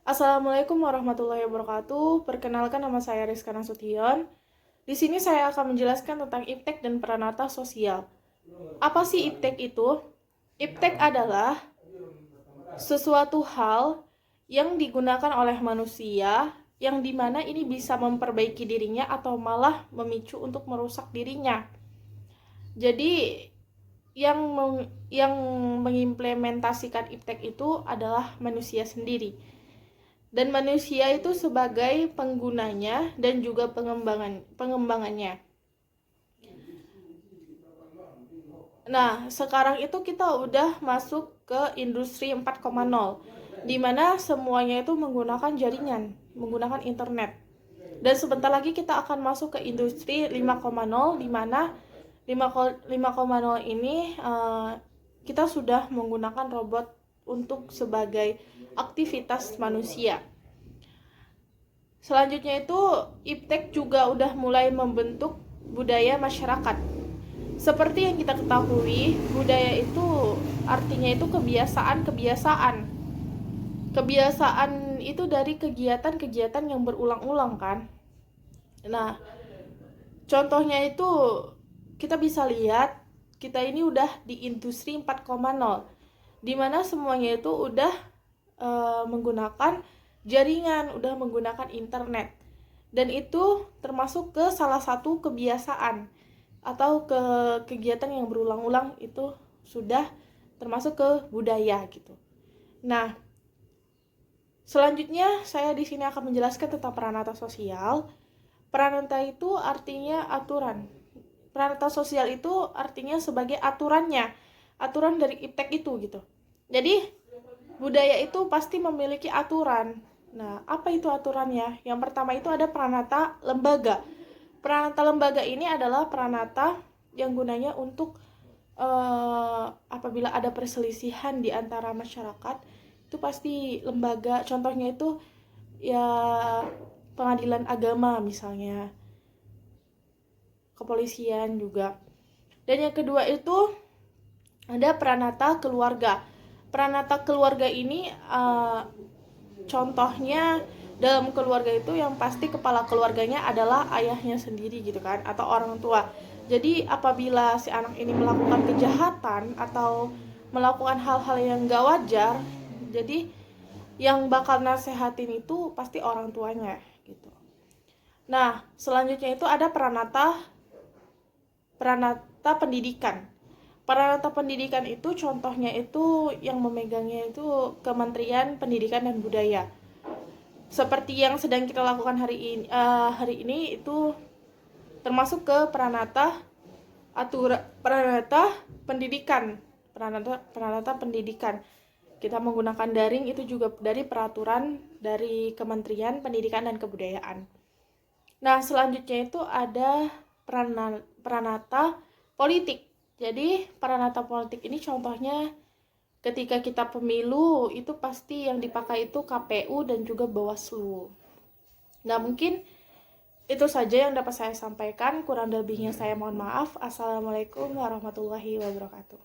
Assalamualaikum warahmatullahi wabarakatuh. Perkenalkan, nama saya Rizka Nasution. Di sini saya akan menjelaskan tentang iptek dan peranata sosial. Apa sih iptek itu? Iptek adalah sesuatu hal yang digunakan oleh manusia yang dimana ini bisa memperbaiki dirinya atau malah memicu untuk merusak dirinya. Jadi yang mengimplementasikan iptek itu adalah manusia sendiri. Dan manusia itu sebagai penggunanya dan juga pengembangannya. Nah, sekarang itu kita udah masuk ke industri 4.0, di mana semuanya itu menggunakan jaringan, menggunakan internet. Dan sebentar lagi kita akan masuk ke industri 5.0, di mana 5.0 ini kita sudah menggunakan robot untuk sebagai aktivitas manusia. Selanjutnya itu iptek juga udah mulai membentuk budaya masyarakat. Seperti yang kita ketahui, budaya itu artinya itu kebiasaan. Kebiasaan itu dari kegiatan-kegiatan yang berulang-ulang kan. Nah, contohnya itu kita bisa lihat kita ini udah di industri 4.0, di mana semuanya itu udah menggunakan jaringan, udah menggunakan internet. Dan itu termasuk ke salah satu kebiasaan atau ke kegiatan yang berulang-ulang, itu sudah termasuk ke budaya gitu. Nah, selanjutnya saya di sini akan menjelaskan tentang peranata sosial. Peranata itu artinya aturan. Peranata sosial itu artinya sebagai aturan dari iptek itu gitu. Jadi budaya itu pasti memiliki aturan. Nah, apa itu aturannya? Yang pertama itu ada peranata lembaga. Peranata lembaga ini adalah peranata yang gunanya untuk apabila ada perselisihan di antara masyarakat, itu pasti lembaga. Contohnya itu ya pengadilan agama misalnya, kepolisian juga. Dan yang kedua itu ada peranata keluarga. Peranata keluarga ini contohnya dalam keluarga itu yang pasti kepala keluarganya adalah ayahnya sendiri gitu kan, atau orang tua. Jadi apabila si anak ini melakukan kejahatan atau melakukan hal-hal yang gak wajar, jadi yang bakal nasehatin itu pasti orang tuanya gitu. Nah, selanjutnya itu ada peranata pendidikan. Peranata pendidikan itu contohnya itu yang memegangnya itu Kementerian Pendidikan dan Budaya. Seperti yang sedang kita lakukan hari ini itu termasuk ke peranata pendidikan. Peranata pendidikan. Kita menggunakan daring itu juga dari peraturan dari Kementerian Pendidikan dan Kebudayaan. Nah, selanjutnya itu ada peranata politik. Jadi peranata politik ini contohnya ketika kita pemilu itu pasti yang dipakai itu KPU dan juga Bawaslu. Nah, mungkin itu saja yang dapat saya sampaikan. Kurang lebihnya saya mohon maaf. Assalamualaikum warahmatullahi wabarakatuh.